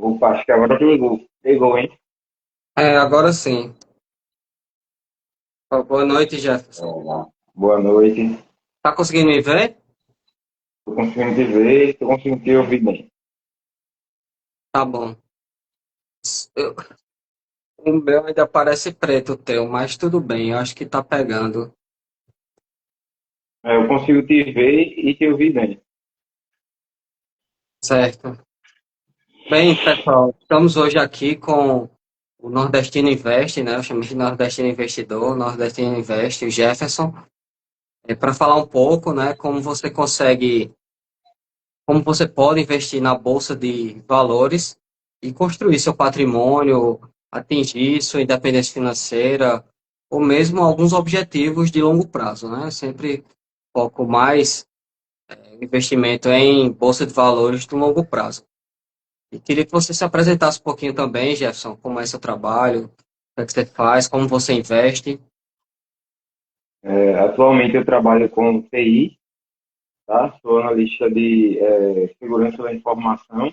Opa, acho que agora pegou. Pegou, hein? Agora sim. Boa noite, Jefferson. Boa noite. Tá conseguindo me ver? Tô conseguindo te ver, tô conseguindo te ouvir bem. Tá bom. Eu- o meu ainda parece preto o teu, mas tudo bem, eu acho que tá pegando. Eu consigo te ver e te ouvir bem. Certo. Bem, pessoal, estamos hoje aqui com o Nordestino Invest, né? Eu chamo de Nordestino Investidor, Nordestino Invest, o Jefferson, para falar um pouco, né, como você pode investir na bolsa de valores e construir seu patrimônio, atingir sua independência financeira, ou mesmo alguns objetivos de longo prazo, né? Sempre foco mais em investimento em bolsa de valores de longo prazo. E queria que você se apresentasse um pouquinho também, Jefferson, como é seu trabalho, o que é que você faz, como você investe. Atualmente eu trabalho com TI, tá? Sou analista de segurança da informação,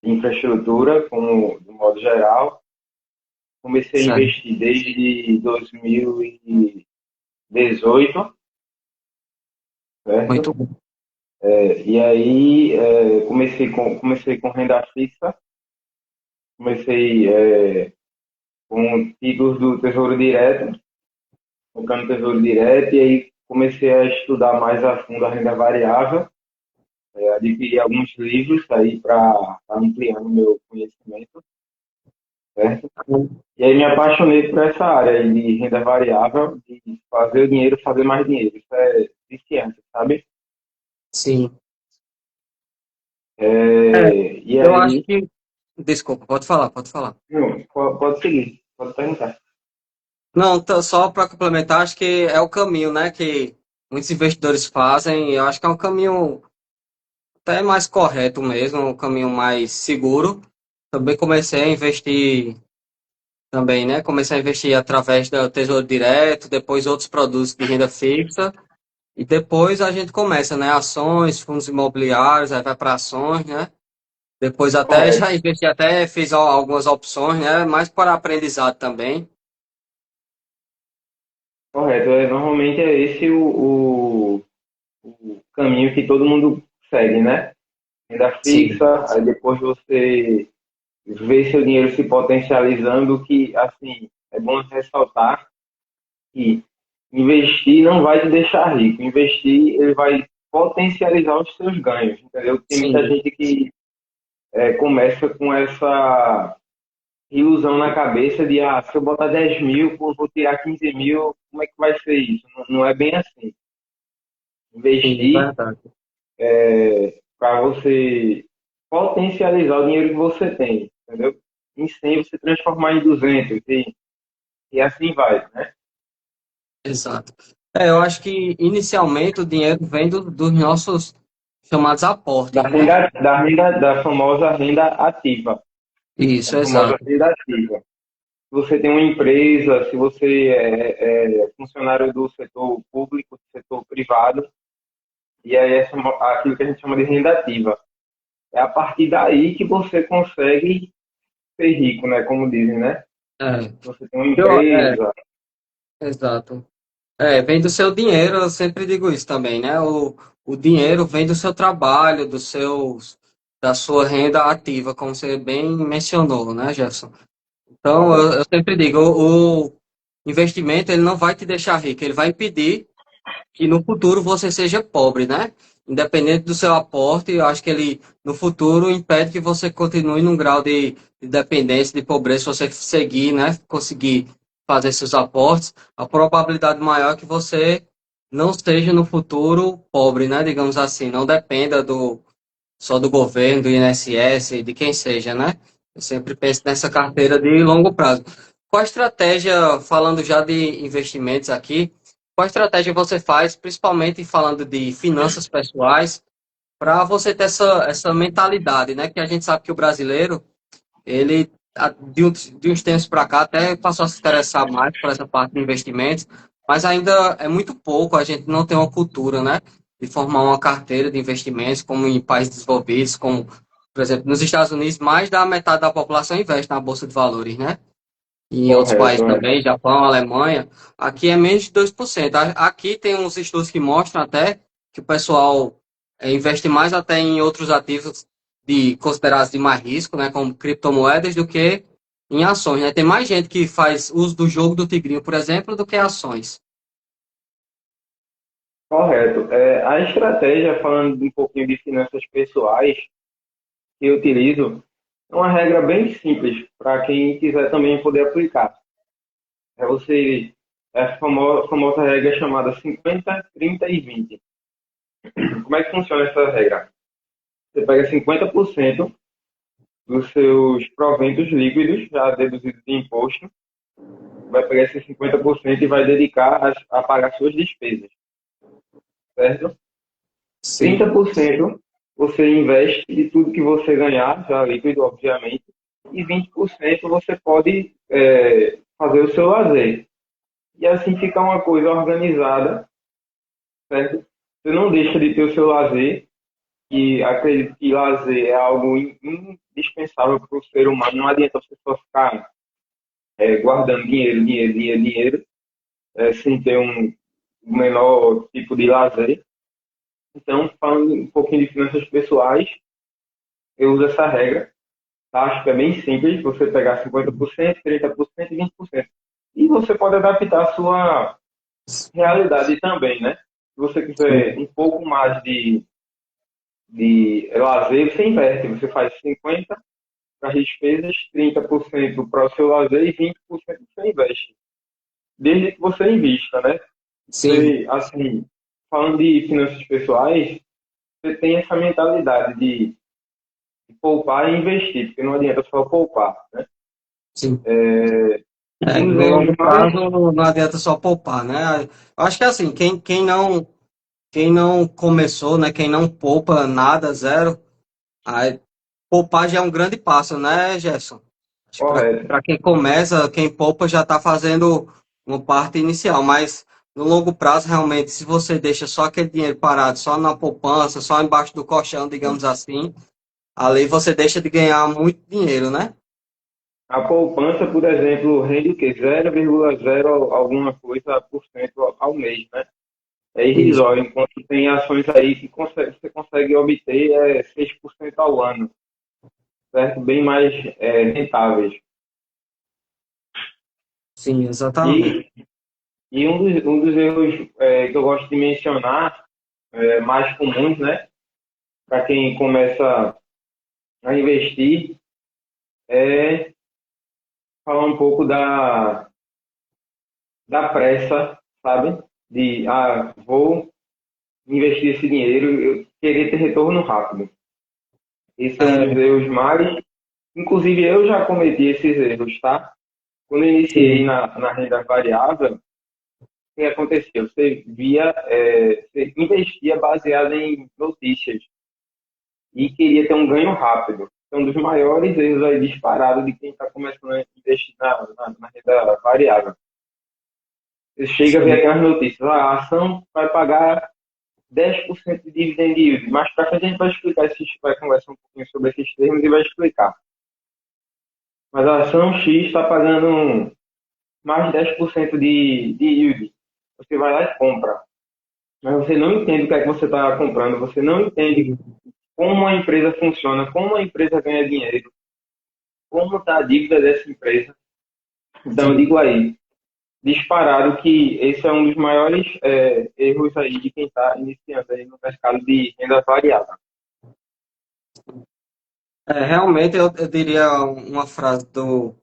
infraestrutura, como de modo geral. Comecei a Certo. investir desde 2018, Muito certo? bom. E aí comecei com renda fixa, comecei com títulos do Tesouro Direto, focando no Tesouro Direto, e aí comecei a estudar mais a fundo a renda variável, adquiri alguns livros aí para ampliar o meu conhecimento, certo? E aí me apaixonei por essa área aí de renda variável, de fazer o dinheiro fazer mais dinheiro. Isso é viciante, sabe? Sim. É, E eu acho aí, que. Desculpa, pode falar, pode falar. não, pode seguir, pode perguntar. Não, só para complementar, acho que é o caminho, né, que muitos investidores fazem. Eu acho que é um caminho até mais correto mesmo, um caminho mais seguro. Também comecei a investir também, né? Comecei a investir através do Tesouro Direto, depois outros produtos de renda fixa, e depois a gente começa, né? Ações, fundos imobiliários, aí vai para ações, né? Depois até Correto, já investi, até fiz algumas opções, né? Mais para aprendizado também. correto. Normalmente é esse o caminho que todo mundo segue, né? Renda Sim, fixa, aí depois você ver seu dinheiro se potencializando, que, assim, é bom ressaltar que investir não vai te deixar rico. Investir, ele vai potencializar os seus ganhos, entendeu? Tem muita sim, gente que começa com essa ilusão na cabeça de, se eu botar 10 mil, pô, vou tirar 15 mil, como é que vai ser isso? Não é bem assim. sim, Investir verdade. para você potencializar o dinheiro que você tem, entendeu? Em 100 você transformar em 200 e assim vai, né? Exato. Eu acho que inicialmente o dinheiro vem dos nossos chamados Da aportes, né? renda, da famosa renda ativa. Isso, Da famosa exato. renda ativa. Se você tem uma empresa, se você é funcionário do setor público, do setor privado, e aí aquilo que a gente chama de renda ativa. É a partir daí que você consegue ser rico, né? Como dizem, né? É, Você tem uma eu, é, empresa. exato. Vem do seu dinheiro, eu sempre digo isso também, né? O dinheiro vem do seu trabalho, da sua renda ativa, como você bem mencionou, né, Jefferson? Então, eu, Correto. eu sempre digo, o investimento, ele não vai te deixar rico, ele vai impedir que no futuro você seja pobre, né? Independente do seu aporte, eu acho que ele, no futuro, impede que você continue num grau de dependência, de pobreza, se você seguir, né? Conseguir fazer seus aportes, a probabilidade maior é que você não esteja no futuro pobre, né? Digamos assim, não dependa só do governo, do INSS, de quem seja, né? Eu sempre penso nessa carteira de longo prazo. Qual a estratégia, falando já de investimentos aqui, qual estratégia você faz, principalmente falando de finanças pessoais, para você ter essa mentalidade, né? Que a gente sabe que o brasileiro, ele, de uns tempos para cá, até passou a se interessar mais por essa parte de investimentos, mas ainda é muito pouco, a gente não tem uma cultura, né? De formar uma carteira de investimentos, como em países desenvolvidos, como Por exemplo, nos Estados Unidos, mais da metade da população investe na Bolsa de Valores, né? E em outros países Correto, é. também, Japão, Alemanha, aqui é menos de 2%. Aqui tem uns estudos que mostram até que o pessoal investe mais até em outros ativos considerados de mais risco, né, como criptomoedas, do que em ações, né? Tem mais gente que faz uso do jogo do tigrinho, por exemplo, do que ações. Correto. A estratégia, falando um pouquinho de finanças pessoais, que eu utilizo, é uma regra bem simples para quem quiser também poder aplicar. É você, é a famosa regra chamada 50, 30 e 20. Como é que funciona essa regra? Você pega 50% dos seus proventos líquidos, já deduzidos de imposto, vai pegar esses 50% e vai dedicar a pagar suas despesas, certo? Sim, 30% você investe de tudo que você ganhar, já líquido, obviamente, e 20% você pode fazer o seu lazer. E assim fica uma coisa organizada, certo? Você não deixa de ter o seu lazer, e acredito que lazer é algo indispensável para o ser humano. Não adianta você só ficar guardando dinheiro, dinheiro, dinheiro, dinheiro, sem ter um menor tipo de lazer. Então, falando um pouquinho de finanças pessoais, eu uso essa regra. Tá? Acho que é bem simples você pegar 50%, 30% e 20%. E você pode adaptar a sua realidade também, né? Se você quiser sim, um pouco mais de lazer, você inverte. Você faz 50% para as despesas, 30% para o seu lazer e 20% você investe. Desde que você invista, né? sim. Você, assim, falando de finanças pessoais, você tem essa mentalidade de poupar e investir, porque não adianta só poupar, né? Sim. Um dos No erros longo mais. prazo não adianta só poupar, né? Eu acho que assim, quem não começou, né? Quem não poupa nada, zero, aí poupar já é um grande passo, né, Gerson? Acho que Correto. para quem começa, quem poupa já está fazendo uma parte inicial, mas no longo prazo, realmente, se você deixa só aquele dinheiro parado, só na poupança, só embaixo do colchão, digamos assim, ali você deixa de ganhar muito dinheiro, né? A poupança, por exemplo, rende o quê? 0,0 alguma coisa por cento ao mês, né? É Isso. irrisório, enquanto tem ações aí que você consegue obter 6% ao ano, certo? Bem mais rentáveis. Sim, exatamente. E, e um dos erros que eu gosto de mencionar, mais comuns, né? Para quem começa a investir, é falar um pouco da pressa, sabe? Vou investir esse dinheiro, eu querer ter retorno rápido. Esse é um dos É, erros mais. Inclusive, eu já cometi esses erros, tá? Quando eu iniciei sim, na renda variável, o que acontecia? Você investia baseado em notícias e queria ter um ganho rápido. É um dos maiores erros aí disparados de quem está começando a investir na renda variável. Você chega a ver sim. aquelas notícias, a ação vai pagar 10% de dividend yield. Mais para frente a gente vai explicar, vai conversar um pouquinho sobre esses termos e vai explicar. Mas a ação X está pagando mais de 10% de yield. Você vai lá e compra. Mas você não entende o que é que você está comprando, você não entende como a empresa funciona, como a empresa ganha dinheiro, como está a dívida dessa empresa. Então eu Sim. digo aí, disparado que esse é um dos maiores erros aí de quem está iniciando aí no mercado de renda variável. Realmente eu diria uma frase do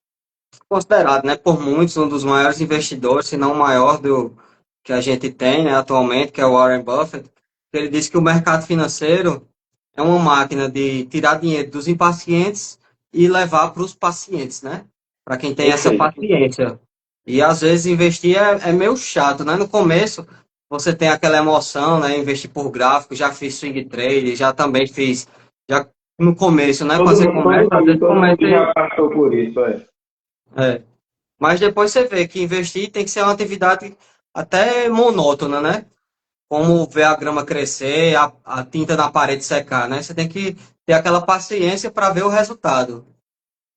considerado, né, por muitos um dos maiores investidores, se não o maior do que a gente tem, né, atualmente, que é o Warren Buffett. Ele disse que o mercado financeiro é uma máquina de tirar dinheiro dos impacientes e levar para os pacientes, né? Para quem tem essa Perfeito. paciência. E às vezes investir é meio chato, né? No começo você tem aquela emoção, né? Investir por gráfico, já fiz swing trade, já também fiz, já no começo, né? Quando Todo você mundo, começa, todo às mundo, vezes todo mundo começa já passou por isso, é. é. Mas depois você vê que investir tem que ser uma atividade até monótona, né? como ver a grama crescer, a tinta na parede secar, né? Você tem que ter aquela paciência para ver o resultado.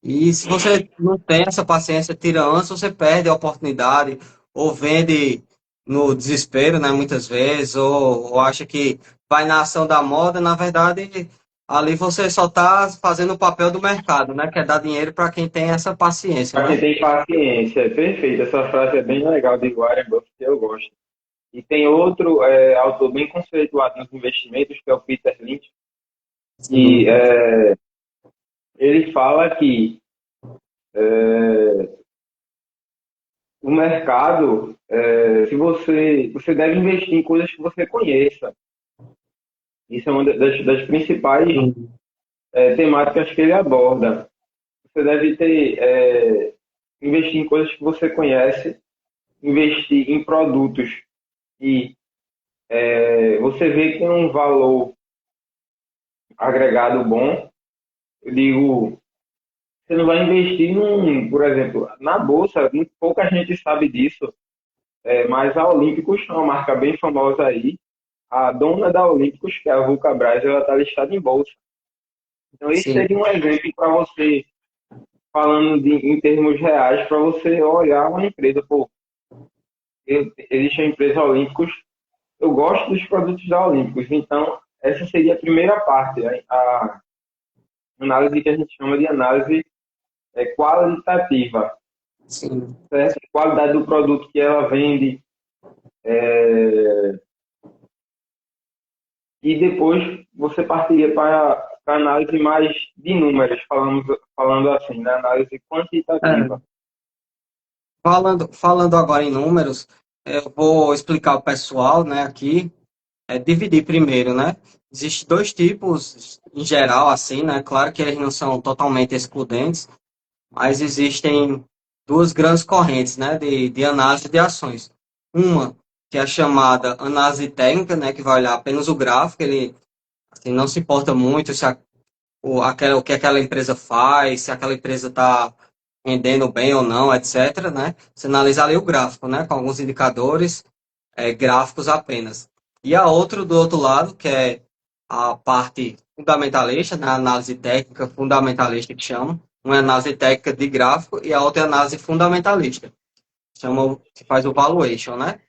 E se você não tem essa paciência, tira antes, você perde a oportunidade, ou vende no desespero, né, muitas vezes, ou acha que vai na ação da moda, na verdade, ali você só está fazendo o papel do mercado, né, que é dar dinheiro para quem tem essa paciência, Para quem né? tem paciência, é perfeito. Essa frase é bem legal de Warren Buffett, eu gosto. E tem outro autor bem conceituado nos investimentos, que é o Peter Lynch, e Sim, ele fala que o mercado, se você deve investir em coisas que você conheça. Isso é uma das principais sim, temáticas que ele aborda. Você deve investir em coisas que você conhece, investir em produtos que você vê que tem um valor agregado bom. Eu digo, você não vai investir por exemplo, na bolsa, muito pouca gente sabe disso, mas a Olímpicos é uma marca bem famosa aí. A dona da Olímpicos, que é a Vulcabras, ela está listada em bolsa. Então, esse sim. seria um exemplo para você, falando em termos reais, para você olhar uma empresa. Pô, existe a empresa Olímpicos, eu gosto dos produtos da Olímpicos, então essa seria a primeira parte, a análise que a gente chama de análise qualitativa, Sim. certo? A qualidade do produto que ela vende, e depois você partiria para a análise mais de números, falando assim, né? Análise É, quantitativa. falando agora em números, eu vou explicar o pessoal, né, aqui, dividir primeiro, né? Existem dois tipos, em geral, assim, né? Claro que eles não são totalmente excludentes, mas existem duas grandes correntes, né, de análise de ações. Uma, que é a chamada análise técnica, né, que vai olhar apenas o gráfico, ele assim, não se importa muito se o que aquela empresa faz, se aquela empresa está rendendo bem ou não, etc., né? Você analisa ali o gráfico, né, com alguns indicadores, gráficos apenas. E a outra, do outro lado, que é a parte fundamentalista, né, a análise técnica fundamentalista que chama, uma é análise técnica de gráfico e a outra é análise fundamentalista, que faz o valuation, né?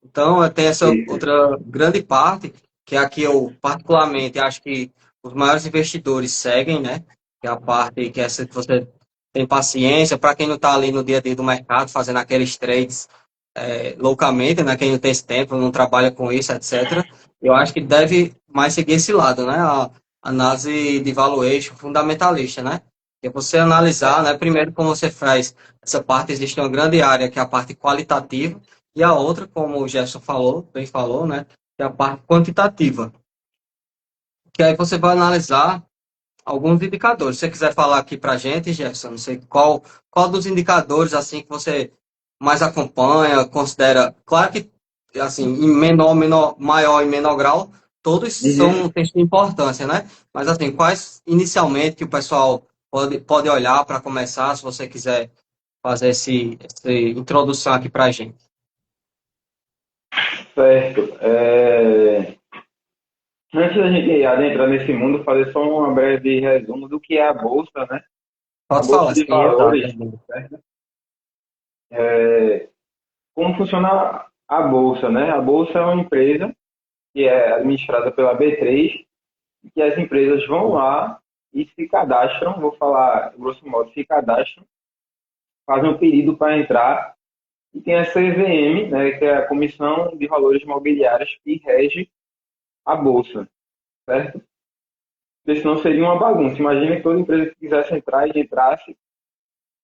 Então, tem essa outra grande parte, que é a que eu particularmente acho que os maiores investidores seguem, né? Que é a parte que é essa que você tem paciência, para quem não está ali no dia a dia do mercado, fazendo aqueles trades loucamente, né? Quem não tem esse tempo, não trabalha com isso, etc. Eu acho que deve mais seguir esse lado, né? A análise de valuation fundamentalista, né? Que é você analisar, né? Primeiro, como você faz essa parte, existe uma grande área que é a parte qualitativa, e a outra, como o Gerson falou, bem falou, né? Que é a parte quantitativa. Que aí você vai analisar alguns indicadores. Se você quiser falar aqui para a gente, Gerson, não sei qual dos indicadores assim que você mais acompanha, considera. Claro que assim, em maior e menor grau, todos Uhum. têm sua importância, né? Mas assim, quais inicialmente que o pessoal pode olhar para começar, se você quiser fazer essa introdução aqui para a gente. Certo. Antes da gente adentrar nesse mundo, fazer só uma breve resumo do que é a Bolsa, né? A Pode Bolsa falar, de sim, exato. Valores, certo? Como funciona a Bolsa, né? A Bolsa é uma empresa que é administrada pela B3, que as empresas vão lá e se cadastram, vou falar grosso modo, se cadastram, fazem um pedido para entrar, e tem a CVM, né, que é a Comissão de Valores Mobiliários, que rege a Bolsa, certo? Porque senão seria uma bagunça. Imagina que toda empresa que quisesse entrar e entrasse.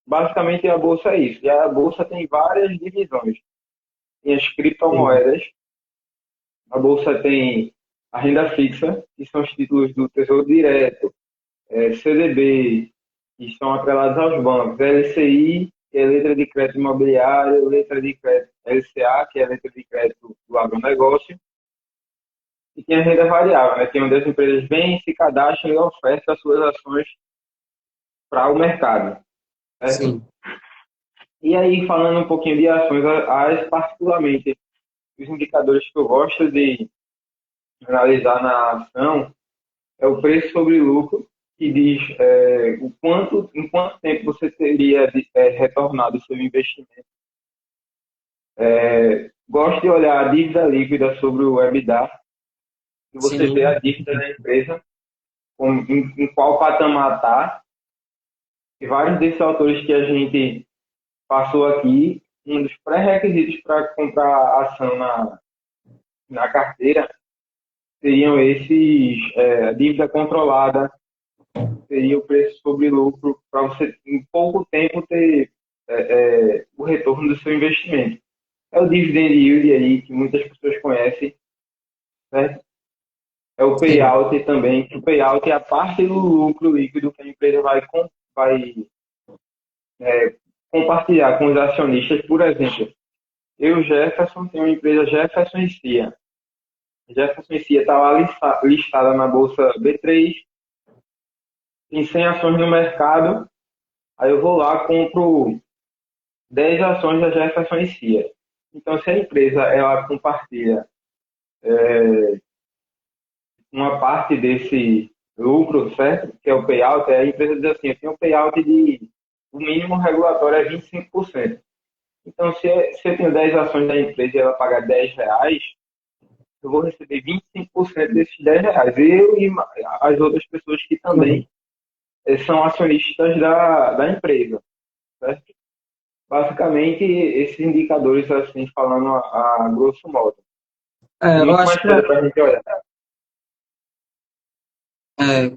Basicamente, a Bolsa é isso. E a Bolsa tem várias divisões. Tem as Sim, criptomoedas, a Bolsa tem a renda fixa, que são os títulos do Tesouro Direto, CDB, que estão atrelados aos bancos, LCI, que é letra de crédito imobiliário, letra de crédito LCA, que é letra de crédito do agronegócio, e tem a renda variável, né, que é onde as empresas vêm, se cadastram e oferecem as suas ações para o mercado, certo? sim, E aí, falando um pouquinho de ações, as particularmente, os indicadores que eu gosto de analisar na ação é o preço sobre lucro, que diz em quanto tempo você teria retornado o seu investimento. Gosto de olhar a dívida líquida sobre o EBITDA, e você vê a Sim, dívida da empresa, em qual patamar está. E vários desses autores que a gente passou aqui, um dos pré-requisitos para comprar ação na carteira seriam a dívida controlada, seria o preço sobre lucro, para você, em pouco tempo, ter o retorno do seu investimento. É o dividend yield aí, que muitas pessoas conhecem, certo? É o sim. payout também, que o payout é a parte do lucro líquido que a empresa vai compartilhar com os acionistas. Por exemplo, eu, Jefferson, tenho uma empresa Jefferson e Cia. Jefferson e Cia está lá listada na Bolsa B3, tem 100 ações no mercado, aí eu vou lá, compro 10 ações da Jefferson e Cia. Então, se a empresa ela compartilha uma parte desse lucro, certo? Que é o payout, a empresa diz assim, eu tenho um payout o mínimo regulatório é 25%. Então, se eu tenho 10 ações da empresa e ela paga R$ 10, eu vou receber 25% desses R$ 10. Eu e as outras pessoas que Uhum. também são acionistas da empresa, certo? Basicamente, esses indicadores, assim, falando a grosso modo. É, Tem eu muito acho mais que coisa para a gente olhar. é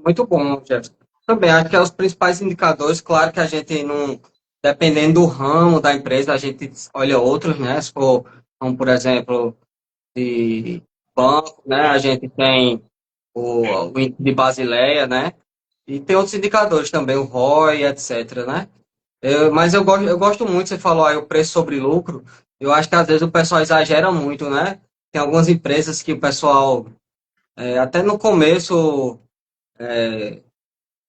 muito bom, Jefferson. Também acho que é os principais indicadores, claro que a gente não, dependendo do ramo da empresa, a gente olha outros, né? Se for, como por exemplo, de banco, né? A gente tem o índice de Basileia, né? E tem outros indicadores também, o ROI, etc, né? Mas eu gosto muito, você falou aí o preço sobre lucro. Eu acho que às vezes o pessoal exagera muito, né? Tem algumas empresas que o pessoal, até no começo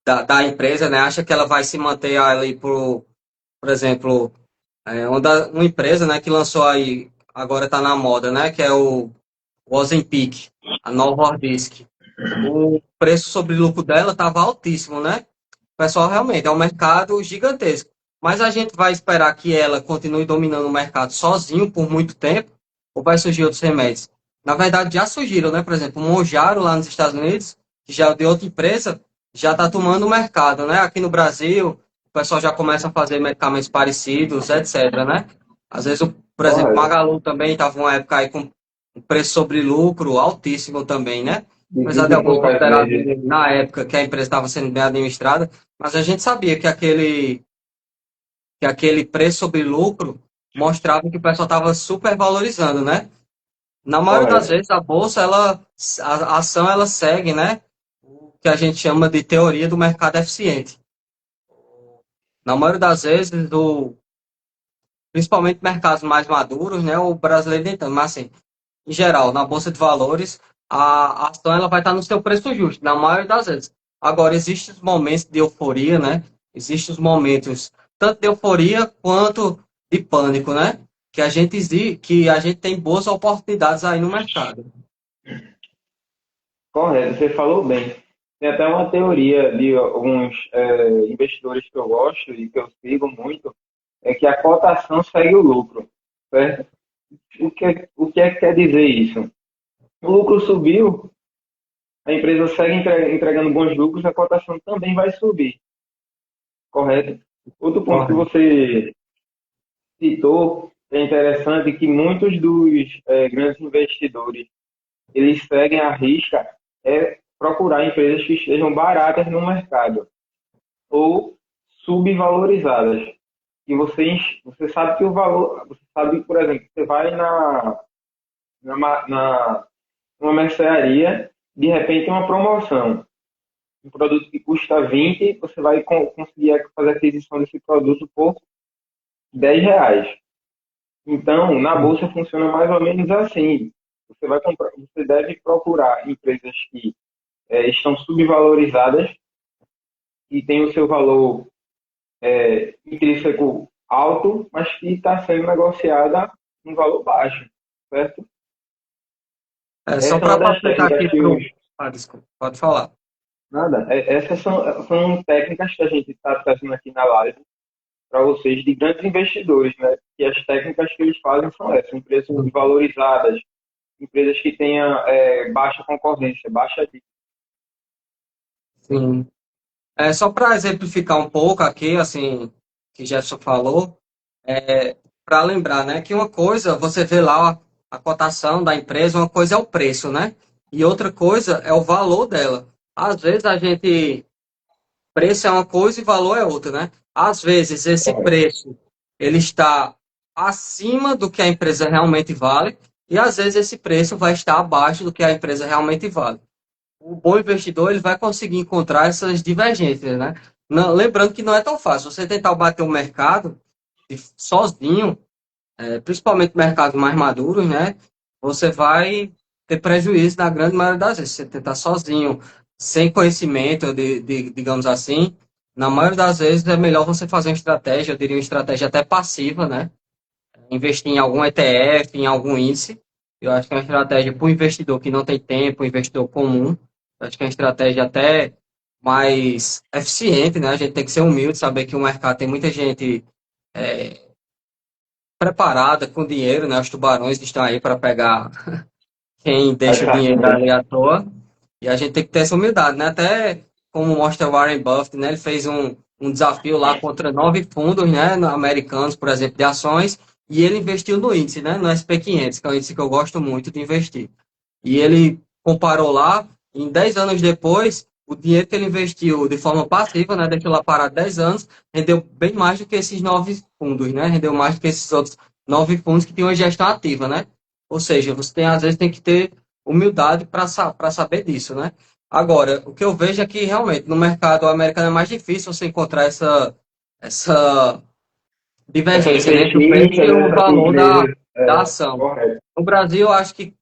da empresa, né, acha que ela vai se manter ali por exemplo, uma empresa, né, que lançou aí, agora está na moda, né, que é o Ozempic, a Novo Nordisk. O preço sobre lucro dela estava altíssimo, né? O pessoal realmente é um mercado gigantesco. Mas a gente vai esperar que ela continue dominando o mercado sozinho por muito tempo, ou vai surgir outros remédios? Na verdade, já surgiram, né? Por exemplo, o Monjaro lá nos Estados Unidos, que já é de outra empresa, já está tomando o mercado, né? Aqui no Brasil, o pessoal já começa a fazer medicamentos parecidos, etc, né? Às vezes, por exemplo, Correto. Magalu também estava uma época aí com um preço sobre lucro altíssimo também, né? Apesar de Difícil alguns poucas vezes. considerarem na época que a empresa estava sendo bem administrada, mas a gente sabia que aquele preço sobre lucro mostrava que o pessoal estava super valorizando, né? Na maioria das Correto. vezes a bolsa, a ação, ela segue, né? O que a gente chama de teoria do mercado eficiente. Na maioria das vezes, principalmente mercados mais maduros, né? O brasileiro nem tanto, mas assim, em geral, na bolsa de valores, a ação ela vai estar no seu preço justo, na maioria das vezes. Agora, existem os momentos de euforia, né? Existem os momentos tanto de euforia quanto de pânico, né? Que a gente tem boas oportunidades aí no mercado. Correto, você falou bem. Tem até uma teoria de alguns investidores que eu gosto e que eu sigo muito, é que a cotação segue o lucro, certo? O que é que quer dizer isso? O lucro subiu, a empresa segue entregando bons lucros, a cotação também vai subir, correto? Outro ponto que Correto. você citou é interessante que muitos dos grandes investidores eles seguem a risca procurar empresas que estejam baratas no mercado ou subvalorizadas. E você sabe que o valor, você sabe, por exemplo, você vai numa mercearia, de repente uma promoção, um produto que custa 20, você vai conseguir fazer a aquisição desse produto por R$ 10. Então, na bolsa funciona mais ou menos assim. Você deve procurar empresas que estão subvalorizadas e têm o seu valor intrínseco alto, mas que está sendo negociada em valor baixo. certo? Só Essa é para uma das facilitar técnicas aqui que pro. os... Ah, desculpa, pode falar. Nada, essas são técnicas que a gente está trazendo aqui na live para vocês de grandes investidores, né? E as técnicas que eles fazem são essas, empresas valorizadas, empresas que tenham baixa concorrência, baixa dívida. Sim. Só para exemplificar um pouco aqui, assim, que Jefferson falou, para lembrar, né, que uma coisa, você vê lá a cotação da empresa, uma coisa é o preço, né? E outra coisa é o valor dela. Às vezes a gente, preço é uma coisa e valor é outra, né? Às vezes esse Correto. preço, ele está acima do que a empresa realmente vale, e às vezes esse preço vai estar abaixo do que a empresa realmente vale. O bom investidor ele vai conseguir encontrar essas divergências, né? Lembrando que não é tão fácil. Você tentar bater o mercado sozinho, principalmente mercados mais maduros, né? Você vai ter prejuízo na grande maioria das vezes. Você tentar sozinho, sem conhecimento, digamos assim, na maioria das vezes é melhor você fazer uma estratégia, eu diria uma estratégia até passiva, né? Investir em algum ETF, em algum índice. Eu acho que é uma estratégia para o investidor que não tem tempo, investidor comum. Eu acho que é uma estratégia até mais eficiente, né? A gente tem que ser humilde, saber que o mercado tem muita gente preparada com dinheiro, né? Os tubarões que estão aí para pegar quem As deixa o dinheiro sardinhas. ali à toa. E a gente tem que ter essa humildade, né? Até como mostra Warren Buffett, né? Ele fez um desafio lá contra 9 fundos, né? Americanos, por exemplo, de ações, e ele investiu no índice, né? No SP500, que é um índice que eu gosto muito de investir. E ele comparou lá, em 10 anos depois, o dinheiro que ele investiu de forma passiva, né? Deixou lá parado 10 anos, rendeu bem mais do que esses 9 fundos, né? Rendeu mais do que esses outros 9 fundos que tinham uma gestão ativa, né? Ou seja, você tem, às vezes tem que ter humildade para saber disso, né? Agora, o que eu vejo é que realmente no mercado americano é mais difícil você encontrar essa Essa divergência, né, entre o preço diferença e o dessas valor empresas. da ação. Correto. No Brasil, eu acho que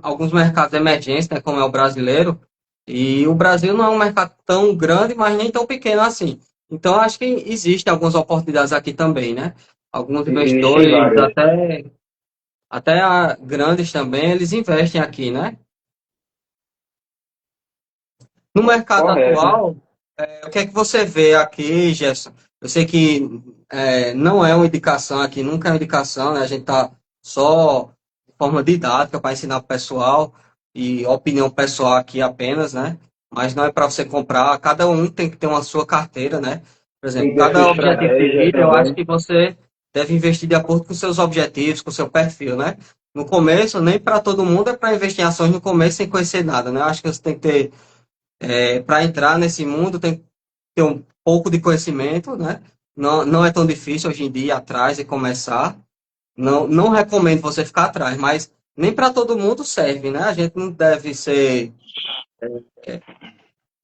alguns mercados emergentes, né, como é o brasileiro, e o Brasil não é um mercado tão grande, mas nem tão pequeno assim. Então, eu acho que existem algumas oportunidades aqui também, né? Alguns Existem investidores, várias. até grandes também, eles investem aqui, né? No mercado Correto. atual, o que é que você vê aqui, Gerson? Eu sei que não é uma indicação aqui, nunca é uma indicação, né? A gente está só de forma didática para ensinar o pessoal e opinião pessoal aqui apenas, né? Mas não é para você comprar, cada um tem que ter uma sua carteira, né? Por Tem exemplo, que ter a sua cada objetivo de estratégia vida, eu acho também. que você deve investir de acordo com seus objetivos, com seu perfil, né? No começo, nem para todo mundo é para investir em ações no começo sem conhecer nada, né? Eu acho que você tem que ter para entrar nesse mundo tem que ter um pouco de conhecimento, né? Não, não é tão difícil hoje em dia ir atrás e começar. Não, não recomendo você ficar atrás, mas nem para todo mundo serve, né? A gente não deve ser,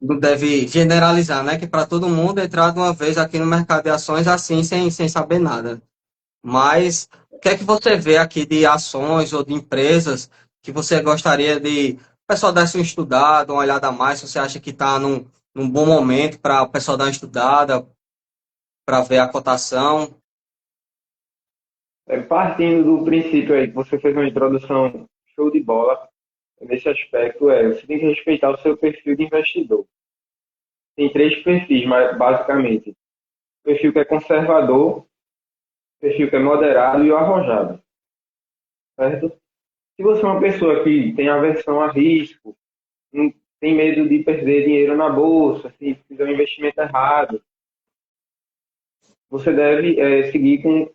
não deve generalizar, né? Que para todo mundo entrar de uma vez aqui no mercado de ações assim, sem saber nada. Mas o que é que você vê aqui de ações ou de empresas que você gostaria de o pessoal dar uma estudada, uma olhada a mais, se você acha que está num bom momento para o pessoal dar uma estudada, para ver a cotação? Partindo do princípio aí que você fez uma introdução show de bola, nesse aspecto você tem que respeitar o seu perfil de investidor. Tem três perfis, basicamente. O perfil que é conservador, o perfil que é moderado e o arrojado, certo? Se você é uma pessoa que tem aversão a risco, não tem medo de perder dinheiro na bolsa, se fizer um investimento errado, você deve seguir com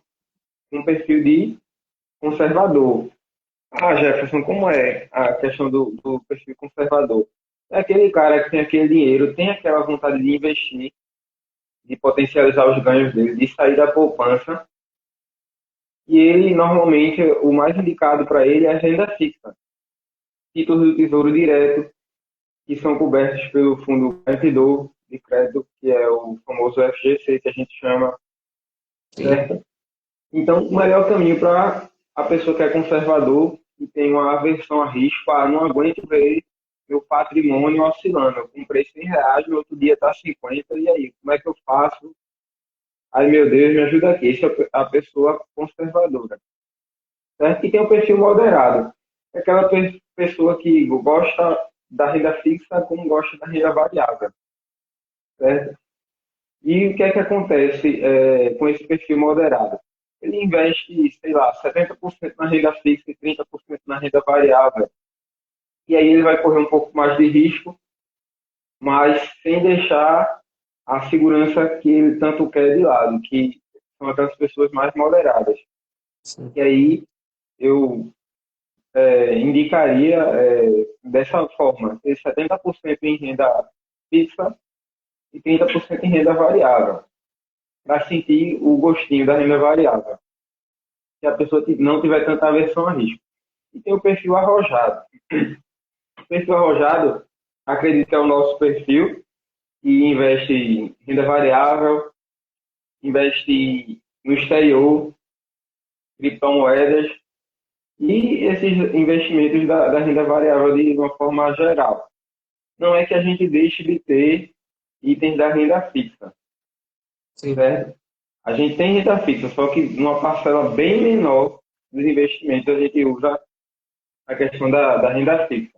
um perfil de conservador. Ah, Jefferson, como é a questão do perfil conservador? É aquele cara que tem aquele dinheiro, tem aquela vontade de investir, de potencializar os ganhos dele, de sair da poupança, e ele, normalmente, o mais indicado para ele é renda fixa. Títulos do Tesouro Direto, que são cobertos pelo Fundo Garantidor de Crédito, que é o famoso FGC, que a gente chama, Sim. certo? Então, o melhor caminho para a pessoa que é conservador e tem uma aversão a risco, não aguento ver meu patrimônio oscilando. Eu comprei R$ 100, no outro dia está 50, e aí, como é que eu faço? Ai, meu Deus, me ajuda aqui. Essa é a pessoa conservadora, certo? E tem o perfil moderado, é aquela pessoa que gosta da renda fixa como gosta da renda variável, certo? E o que é que acontece com esse perfil moderado? Ele investe, sei lá, 70% na renda fixa e 30% na renda variável. E aí ele vai correr um pouco mais de risco, mas sem deixar a segurança que ele tanto quer de lado, que são aquelas pessoas mais moderadas. Sim. E aí eu indicaria dessa forma, ter 70% em renda fixa e 30% em renda variável, para sentir o gostinho da renda variável, se a pessoa não tiver tanta aversão a risco. E tem o perfil arrojado. O perfil arrojado, acredito que é o nosso perfil, que investe em renda variável, investe no exterior, criptomoedas e esses investimentos da renda variável de uma forma geral. Não é que a gente deixe de ter itens da renda fixa, Sim. certo? A gente tem renda fixa, só que numa parcela bem menor dos investimentos a gente usa a questão da renda fixa.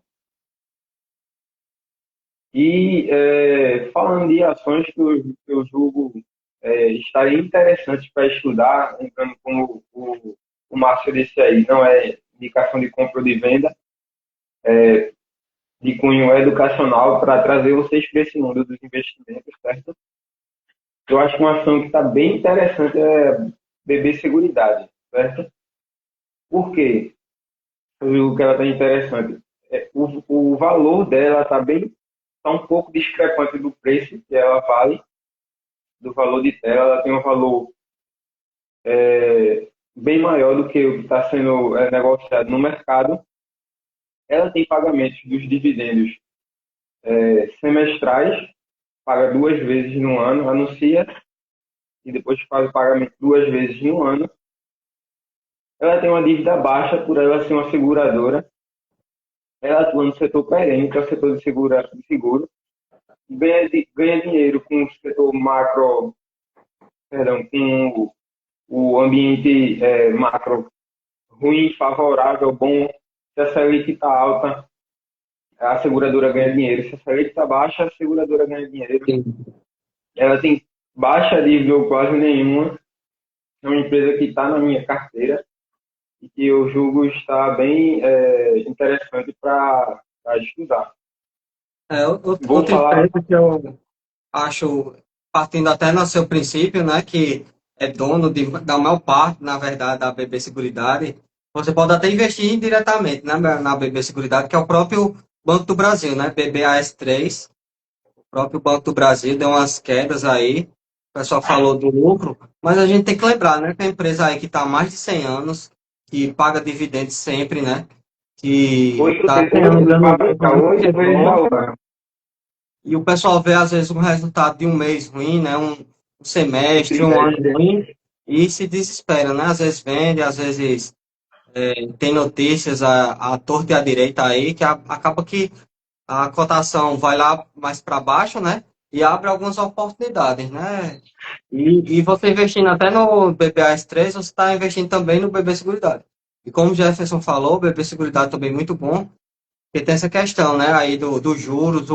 E falando de ações que eu julgo estarem interessantes para estudar, lembrando como o Márcio disse aí, não é indicação de compra ou de venda, de cunho educacional para trazer vocês para esse mundo dos investimentos, certo? Eu acho que uma ação que está bem interessante é BB Seguridade, certo? Por quê? Eu digo que ela está interessante. O valor dela está um pouco discrepante do preço que ela vale, do valor de tela. Ela tem um valor bem maior do que o que está sendo negociado no mercado. Ela tem pagamentos dos dividendos semestrais, paga 2 vezes no ano, anuncia e depois faz o pagamento 2 vezes no ano. Ela tem uma dívida baixa por ela ser uma seguradora. Ela atua no setor perene, que é o setor de seguro. Ganha dinheiro com o setor macro, perdão, com o ambiente macro ruim, favorável, bom. Se a Selic está alta, a seguradora ganha dinheiro. Se a Selic está baixa, a seguradora ganha dinheiro. Sim. Ela tem baixa dívida ou quase nenhuma. É uma empresa que está na minha carteira e que eu julgo estar bem interessante para estudar. Vou Outra falar, empresa que eu acho, partindo até no seu princípio, né, que é dono da maior parte, na verdade, da BB Seguridade, você pode até investir indiretamente, né, na BB Seguridade, que é o próprio Banco do Brasil, né, BBAS3, o próprio Banco do Brasil deu umas quedas aí, o pessoal falou do lucro, mas a gente tem que lembrar, né, que é uma empresa aí que está há mais de 100 anos, que paga dividendos sempre, né, que está 8 dando lucro paga muito 8 vezes bom. ao ano. E o pessoal vê, às vezes, um resultado de um mês ruim, né? Um Um semestre, um ano trimestre. ruim, e se desespera, né? Às vezes vende, às vezes tem notícias à torta e à direita aí, que acaba que a cotação vai lá mais para baixo, né? E abre algumas oportunidades, né? E você investindo até no BBAS3, você está investindo também no BB Seguridade. E como o Jefferson falou, o BB Seguridade também é muito bom, porque tem essa questão, né, aí dos juros,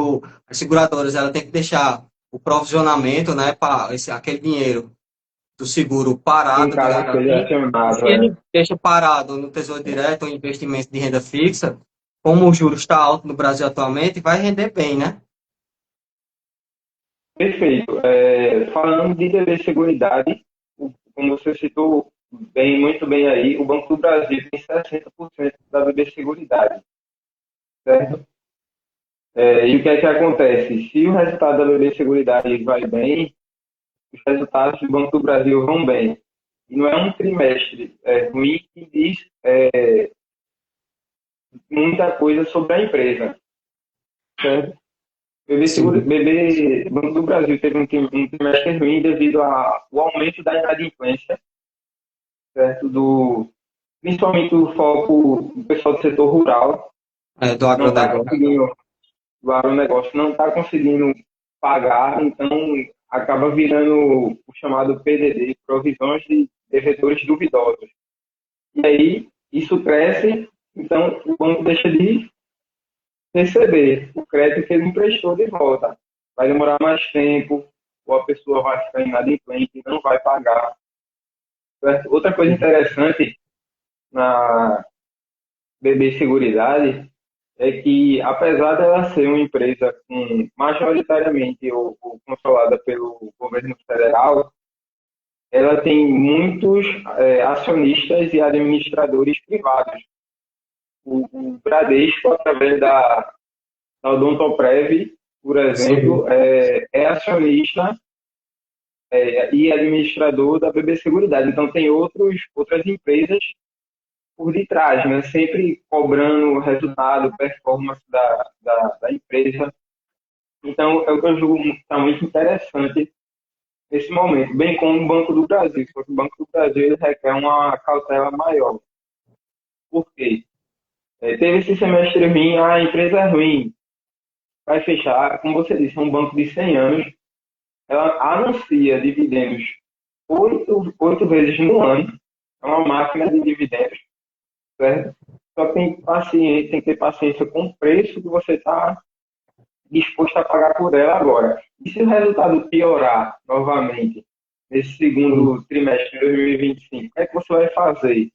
as seguradoras, ela tem que deixar o provisionamento, né, para aquele dinheiro do seguro Em parado, caso digamos seja assim. E se acionado, ele deixa parado no Tesouro Direto ou investimento de renda fixa, como o juro está alto no Brasil atualmente, vai render bem, né? Perfeito. Falando de BB Seguridade, como você citou muito bem aí, o Banco do Brasil tem 60% da BB Seguridade, certo? E o que é que acontece? Se o resultado da BB Seguridade vai bem, os resultados do Banco do Brasil vão bem. E não é um trimestre ruim que diz muita coisa sobre a empresa, certo? Sim. Banco do Brasil teve um trimestre ruim devido ao aumento da inadimplência, certo? Principalmente o foco do pessoal do setor rural, Do não está agronegócio. conseguindo, o agronegócio não está conseguindo pagar, então acaba virando o chamado PDD, Provisões de Devedores Duvidosos. E aí Isso cresce, então o banco deixa de receber o crédito que ele emprestou de volta. Vai demorar mais tempo, ou a pessoa vai ficar inadimplente e não vai pagar. Certo? Outra coisa interessante na BB Seguridade é que, apesar dela ser uma empresa majoritariamente ou controlada pelo governo federal, ela tem muitos acionistas e administradores privados. O Bradesco, através da Odontoprev, por Sim. exemplo, é acionista e administrador da BB Seguridade. Então, tem outras empresas por detrás, né? Sempre cobrando o resultado, performance da empresa. Então, é o que eu julgo está muito interessante nesse momento, bem como o Banco do Brasil, porque o Banco do Brasil ele requer uma cautela maior. Por quê? Teve esse semestre ruim, a empresa é ruim, vai fechar, como você disse, é um banco de 100 anos, ela anuncia dividendos oito vezes no ano, é uma máquina de dividendos, certo? Só que tem que ter paciência com o preço que você está disposto a pagar por ela agora. E se o resultado piorar novamente nesse segundo trimestre de 2025, o que é que você vai fazer?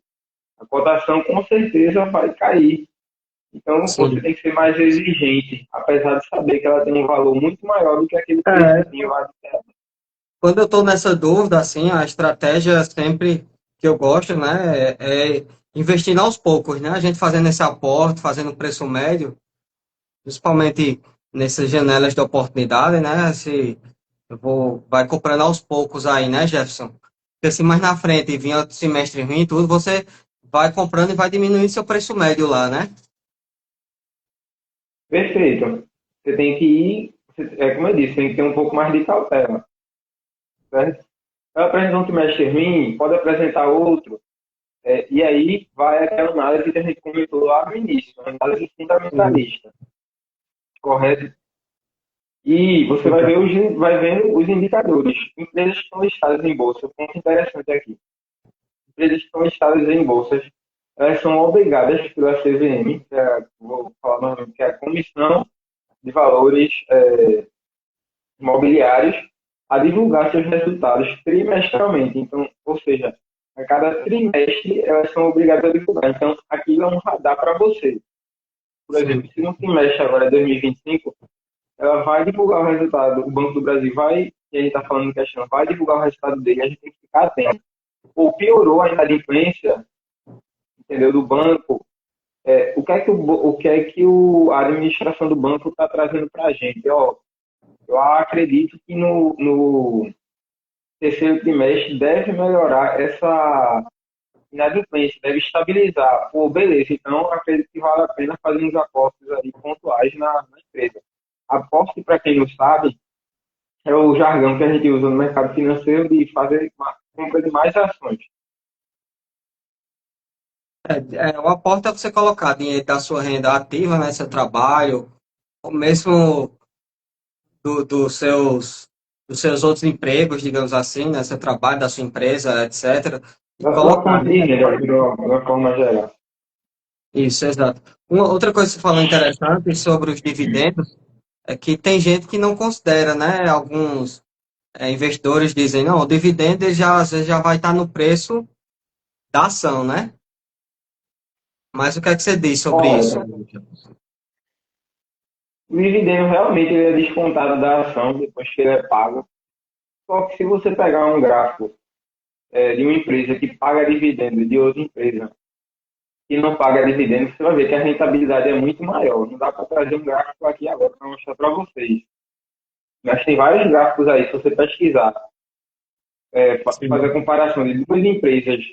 A cotação com certeza vai cair. Então você Sim. tem que ser mais exigente, apesar de saber que ela tem um valor muito maior do que aquele É, preçozinho lá de terra. quando eu estou nessa dúvida, assim, a estratégia sempre que eu gosto, né, é investir aos poucos, né? A gente fazendo esse aporte, fazendo preço médio, principalmente nessas janelas de oportunidade, né? Se vai comprando aos poucos aí, né, Jefferson? Porque se mais na frente vir outro semestre ruim e tudo, você vai comprando e vai diminuindo seu preço médio lá, né? Perfeito. Você tem que ir, como eu disse, tem que ter um pouco mais de cautela, certo? Ela apresenta um trimestre ruim, pode apresentar outro, e aí vai aquela análise que a gente comentou lá no início, a análise Sim. fundamentalista, correto? E você vai vendo os indicadores. Empresas que estão listadas em bolsa, ponto interessante aqui. Empresas que estão listadas em bolsas, elas são obrigadas pela CVM, vou falar novamente, que é a Comissão de Valores Imobiliários, a divulgar seus resultados trimestralmente. Então, ou seja, a cada trimestre elas são obrigadas a divulgar. Então, aquilo é um radar para você. Por exemplo, Sim. se no trimestre agora, 2025, ela vai divulgar o resultado, o Banco do Brasil vai, e a gente está falando em questão, vai divulgar o resultado dele, a gente tem que ficar atento. Ou piorou a inadimplência, entendeu, do banco, a administração do banco está trazendo para a gente? Ó, eu acredito que no terceiro trimestre deve melhorar essa inadimplência, deve estabilizar. Pô, beleza, então acredito que vale a pena fazer uns aportes ali pontuais na empresa. Aporte, para quem não sabe, é o jargão que a gente usa no mercado financeiro de fazer compra de mais ações. O aporte é você colocar dinheiro da sua renda ativa, né, seu trabalho, ou mesmo dos seus outros empregos, digamos assim, né, seu trabalho, da sua empresa, etc. E Da sua colocar, fonte de né? renda, de uma forma geral. Isso, exato. Uma outra coisa que você falou interessante sobre os dividendos é que tem gente que não considera, né? Alguns investidores dizem, não, o dividendo ele já, às vezes já vai estar no preço da ação, né? Mas o que é que você diz sobre isso? Correto. O dividendo realmente ele é descontado da ação depois que ele é pago. Só que se você pegar um gráfico de uma empresa que paga dividendo de outra empresa que não paga dividendo, você vai ver que a rentabilidade é muito maior. Não dá para trazer um gráfico aqui agora para mostrar para vocês. Mas tem vários gráficos aí, se você pesquisar, fazer a Sim. comparação de duas empresas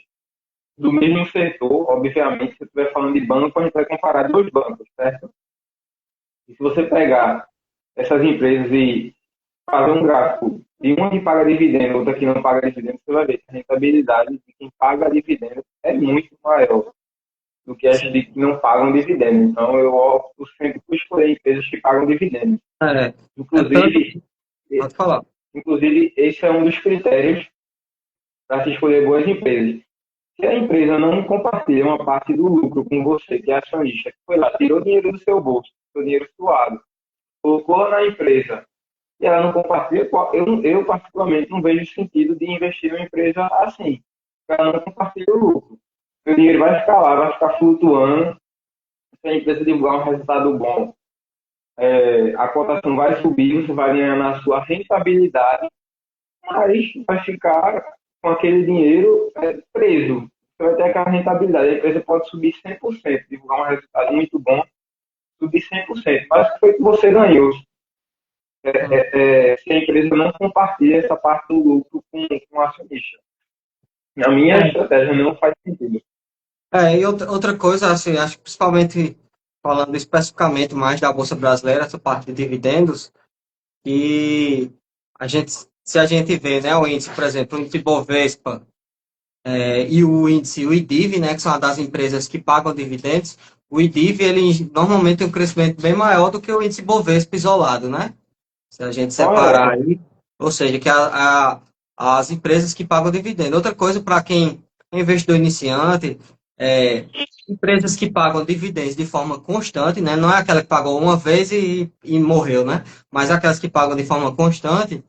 do mesmo setor, obviamente, se você estiver falando de banco, a gente vai comparar dois bancos, certo? E se você pegar essas empresas e fazer um gráfico de uma que paga dividendo, outra que não paga dividendo, você vai ver que a rentabilidade de quem paga dividendo é muito maior do que as de que não pagam dividendo. Então, eu opto sempre por escolher empresas que pagam dividendo. É, é tanto. Inclusive, Pode falar. inclusive, esse é um dos critérios para se escolher boas empresas. Se a empresa não compartilha uma parte do lucro com você, que é acionista, que foi lá, tirou dinheiro do seu bolso, seu dinheiro suado, colocou na empresa, e ela não compartilha, eu particularmente não vejo sentido de investir numa empresa assim. Ela não compartilha o lucro. O dinheiro vai ficar lá, vai ficar flutuando. Se a empresa divulgar um resultado bom, a cotação vai subir, você vai ganhar na sua rentabilidade, mas vai ficar com aquele dinheiro preso. Você vai ter aquela rentabilidade. A empresa pode subir 100%, divulgar um resultado muito bom, subir 100%. Mas o que foi que você ganhou? Se a empresa não compartilha essa parte do lucro com o acionista. Na minha estratégia não faz sentido. E outra coisa, assim, acho que principalmente falando especificamente mais da Bolsa Brasileira, essa parte de dividendos, e se a gente vê, né, o índice, por exemplo, o índice Bovespa, e o índice, o IDIV, né, que são das empresas que pagam dividendos, o IDIV, ele normalmente tem um crescimento bem maior do que o índice Bovespa isolado, né? Se a gente separar Correto. aí, ou seja, que as empresas que pagam dividendo. Outra coisa, para quem é investidor iniciante, empresas que pagam dividendos de forma constante, né? Não é aquela que pagou uma vez e morreu, né? Mas aquelas que pagam de forma constante,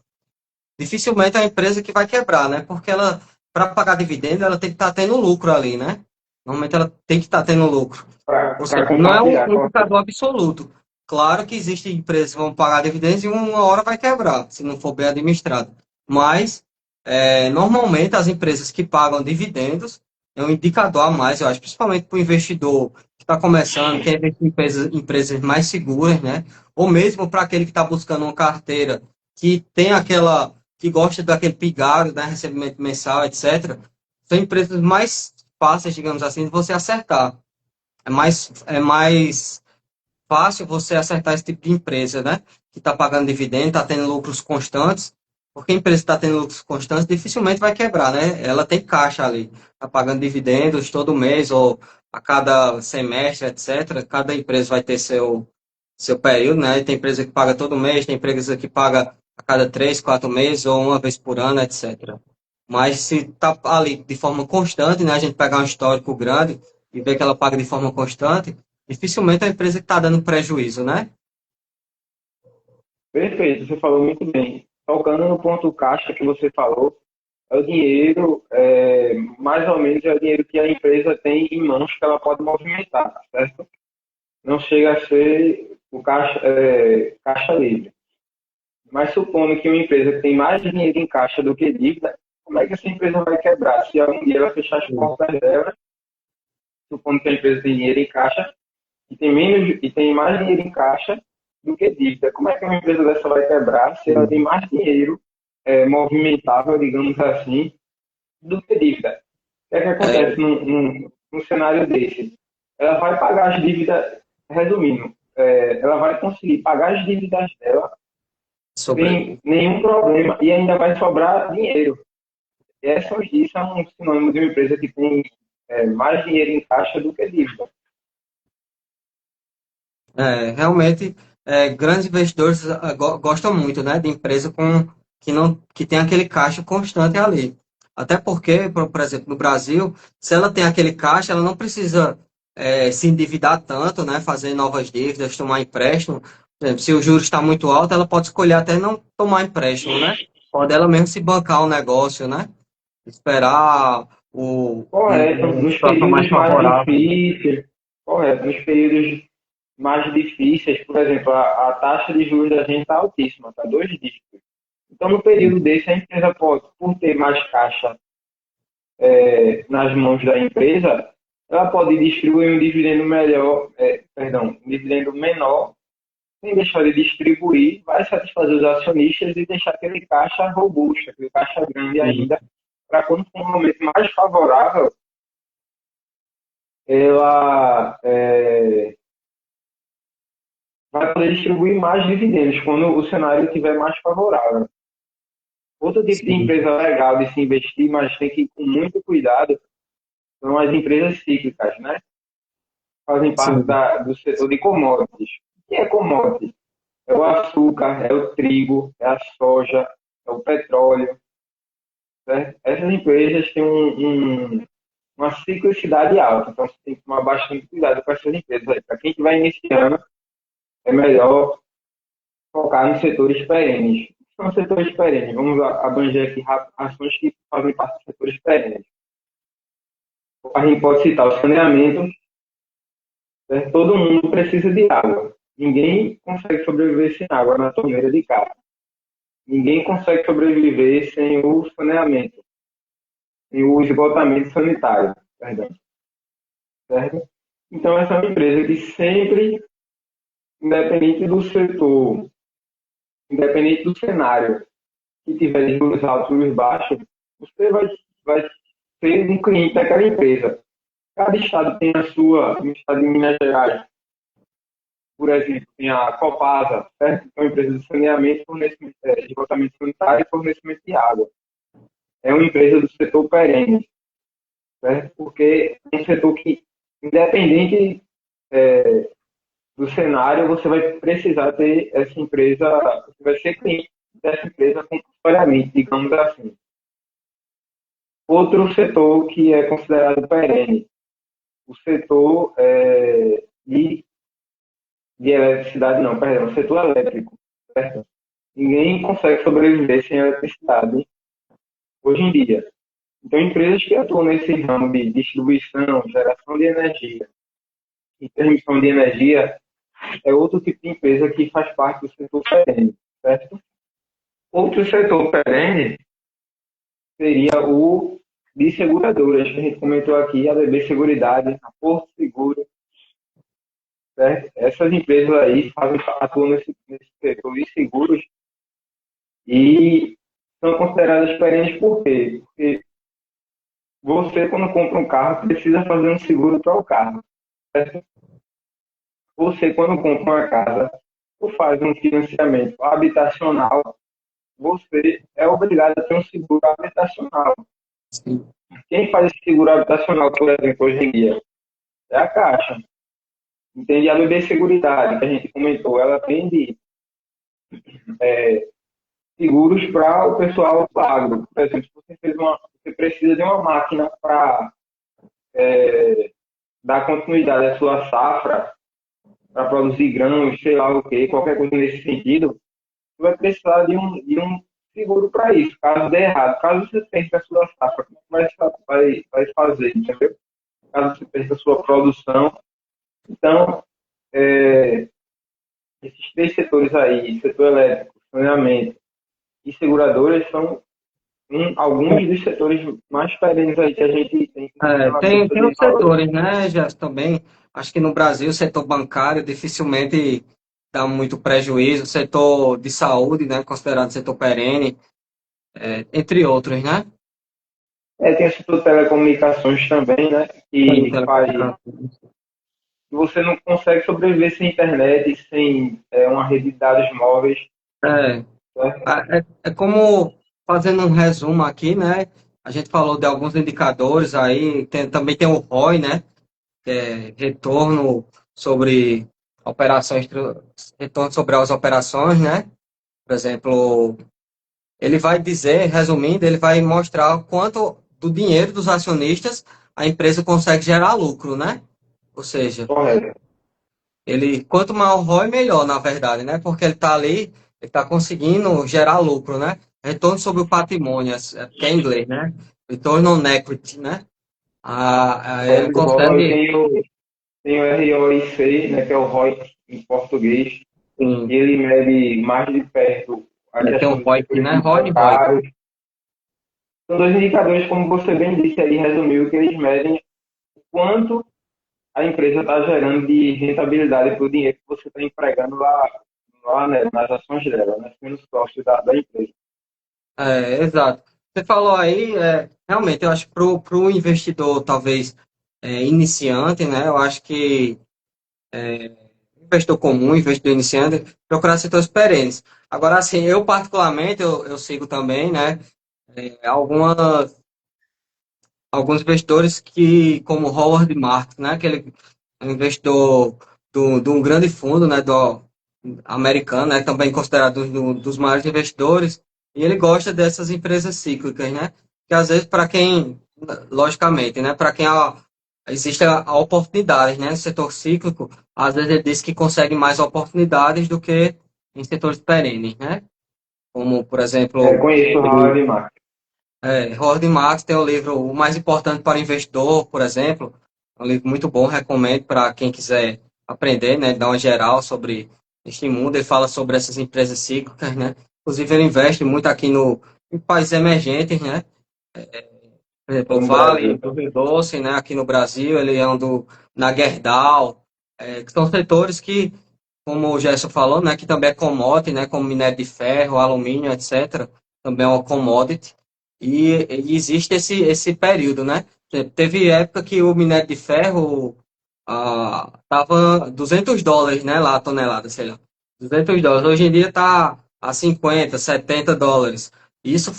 dificilmente é a empresa que vai quebrar, né? Porque ela, para pagar dividendo, ela tem que estar tendo lucro ali, né? Normalmente ela tem que estar tendo lucro. Ou seja, Para não é compartilhar. um indicador absoluto. Claro que existem empresas que vão pagar dividendos e uma hora vai quebrar, se não for bem administrado. Mas, normalmente, as empresas que pagam dividendos é um indicador a mais, eu acho, principalmente para o investidor que está começando, quer investir em empresas mais seguras, né? Ou mesmo para aquele que está buscando uma carteira que tem que gosta daquele pigário, né? Recebimento mensal, etc. São empresas mais fáceis, digamos assim, de você acertar. É mais fácil você acertar esse tipo de empresa, né? Que está pagando dividendo, está tendo lucros constantes, porque a empresa que está tendo lucros constantes dificilmente vai quebrar, né? Ela tem caixa ali, está pagando dividendos todo mês ou a cada semestre, etc. Cada empresa vai ter seu período, né? Tem empresa que paga todo mês, tem empresa que paga a cada 3, 4 meses ou uma vez por ano, etc. Mas se está ali de forma constante, né? A gente pegar um histórico grande e ver que ela paga de forma constante, dificilmente é uma empresa que está dando prejuízo, né? Perfeito, você falou muito bem. Tocando no ponto caixa que você falou, é o dinheiro, mais ou menos é o dinheiro que a empresa tem em mãos que ela pode movimentar, certo? Não chega a ser o caixa livre. Mas supondo que uma empresa que tem mais dinheiro em caixa do que dívida, como é que essa empresa vai quebrar? Se algum dia ela fechar as portas dela, supondo que a empresa tem dinheiro em caixa e tem mais dinheiro em caixa do que dívida, como é que uma empresa dessa vai quebrar se ela tem mais dinheiro movimentável, digamos assim, do que dívida? O que é que É, acontece num cenário desse? Ela vai pagar as dívidas, resumindo, ela vai conseguir pagar as dívidas dela sobre. sem nenhum problema e ainda vai sobrar dinheiro. Isso é um sinônimo de uma empresa que tem mais dinheiro em caixa do que dívida. Realmente, grandes investidores gostam muito, né, de empresa que não que tem aquele caixa constante ali. Até porque, por exemplo, no Brasil, se ela tem aquele caixa, ela não precisa se endividar tanto, né, fazer novas dívidas, tomar empréstimo. Por exemplo, se o juros está muito alto, ela pode escolher até não tomar empréstimo, né? Pode ela mesmo se bancar o negócio, né? Esperar Correto, uma nos situação mais períodos mais favorável. difíceis, correto, nos períodos mais difíceis, por exemplo, a taxa de juros da gente está altíssima, está 2 dígitos. Então, no período desse, a empresa pode, por ter mais caixa nas mãos da empresa, ela pode distribuir um dividendo melhor, um dividendo menor, sem deixar de distribuir, vai satisfazer os acionistas e deixar aquele caixa robusto, aquele caixa grande ainda, para quando for um momento mais favorável, ela vai poder distribuir mais dividendos quando o cenário estiver mais favorável. Outro tipo de Sim, empresa legal de se investir, mas tem que ir com muito cuidado, são as empresas cíclicas, né? Fazem parte sim. do setor de commodities. O que é commodities? É o açúcar, é o trigo, é a soja, é o petróleo. Certo? Essas empresas têm uma ciclicidade alta. Então, você tem que tomar bastante cuidado com essas empresas aí. Para quem estiver iniciando, é melhor focar nos setores perenes. São setores perenes. Vamos abranger aqui ações que fazem parte dos setores perenes. A gente pode citar o saneamento. Certo? Todo mundo precisa de água. Ninguém consegue sobreviver sem água na torneira de casa. Ninguém consegue sobreviver sem o saneamento, sem o esgotamento sanitário. Perdão. Certo? Então, essa é uma empresa que sempre, independente do setor, independente do cenário, que tiver juros altos e juros baixos, você vai ser um cliente daquela empresa. Cada estado tem a sua, no estado de Minas Gerais, por exemplo, tem a Copasa, certo? Que é uma empresa de saneamento, fornecimento, de esgotamento sanitário e fornecimento de água. É uma empresa do setor perene, certo? Porque é um setor que, independente do cenário, você vai precisar ter essa empresa, você vai ser cliente dessa empresa compulsoriamente, digamos assim. Outro setor que é considerado perene, o setor de eletricidade, não, perdão, o setor elétrico, certo? Ninguém consegue sobreviver sem eletricidade hoje em dia. Então, empresas que atuam nesse ramo de distribuição, geração de energia e transmissão de energia é outro tipo de empresa que faz parte do setor perene, certo? Outro setor perene seria o de seguradoras, que a gente comentou aqui, a BB Seguridade, a Porto Seguro, certo? Essas empresas aí atuam nesse setor de seguros e são consideradas perenes por quê? Porque você, quando compra um carro, precisa fazer um seguro para o carro, certo? Você, quando compra uma casa ou faz um financiamento habitacional, você é obrigado a ter um seguro habitacional. Sim. Quem faz esse seguro habitacional, por exemplo, hoje em dia? É a Caixa. Entende? A BB Seguridade, que a gente comentou, ela vende seguros para o pessoal agro. Por exemplo, se você precisa de uma máquina para dar continuidade à sua safra, para produzir grãos, sei lá o que, qualquer coisa nesse sentido, você vai precisar de um seguro para isso, caso dê errado. Caso você perca a sua safra, como é que vai fazer, entendeu? Caso você perca a sua produção. Então, esses três setores aí, setor elétrico, saneamento e seguradoras, são alguns dos setores mais perenes aí que a gente tem que Tem os setores, né, Gerson, também. Acho que no Brasil o setor bancário dificilmente dá muito prejuízo. O setor de saúde, né, considerado setor perene, entre outros, né? Tem o setor de telecomunicações também, né? Tem Que faz. Você não consegue sobreviver sem internet, sem uma rede de dados móveis. É, Certo? é como, fazendo um resumo aqui, né? A gente falou de alguns indicadores aí, também tem o ROI, né? Que é retorno sobre operações, retorno sobre as operações, né? Por exemplo, ele vai dizer, resumindo, ele vai mostrar o quanto do dinheiro dos acionistas a empresa consegue gerar lucro, né? Ou seja, Correto. quanto maior o ROI, melhor, na verdade, né? Porque ele está ali, ele está conseguindo gerar lucro, né? Retorno sobre o patrimônio, que é em inglês, né? Return on equity, né? Ele O ROI consegue. tem o ROIC, né, que é o ROI em português, e Sim, ele mede mais de perto a tem questão um dos ROIC, setores né? ROI e ROIC. bancários. São dois indicadores, como você bem disse ali, resumiu, que eles medem o quanto a empresa está gerando de rentabilidade para o dinheiro que você está empregando lá né, nas ações dela, né, nos sócios da empresa. Exato. Você falou aí, realmente, eu acho que para o investidor, talvez, iniciante, né? Eu acho que investidor comum, investidor iniciante, procurar setores perenes. Agora, assim, eu particularmente, eu sigo também, né? Algumas alguns investidores que, como Howard Marks, né, aquele investidor de um grande fundo, né, americano, né, também considerado dos maiores investidores, e ele gosta dessas empresas cíclicas, né, que às vezes para quem logicamente, né? Para quem existe a oportunidade, né? No setor cíclico, às vezes ele diz que consegue mais oportunidades do que em setores perenes, né? Como, por exemplo, Conheço o Howard Marks. Howard Marks tem o livro O Mais Importante para o Investidor, por exemplo. É um livro muito bom, recomendo para quem quiser aprender, né? Dar uma geral sobre este mundo. Ele fala sobre essas empresas cíclicas, né? Inclusive, ele investe muito aqui em países emergentes, né? Por exemplo, o No Vale Brasil. do Rio Doce, né? Aqui no Brasil, ele é na Gerdau, que são setores que, como o Gerson falou, né? Que também é commodity, né? Como minério de ferro, alumínio, etc. Também é uma commodity. E existe esse período, né? Teve época que o minério de ferro tava US$ 200, né? Lá a tonelada, sei lá. US$ 200. Hoje em dia está a 50, US$ 70. Isso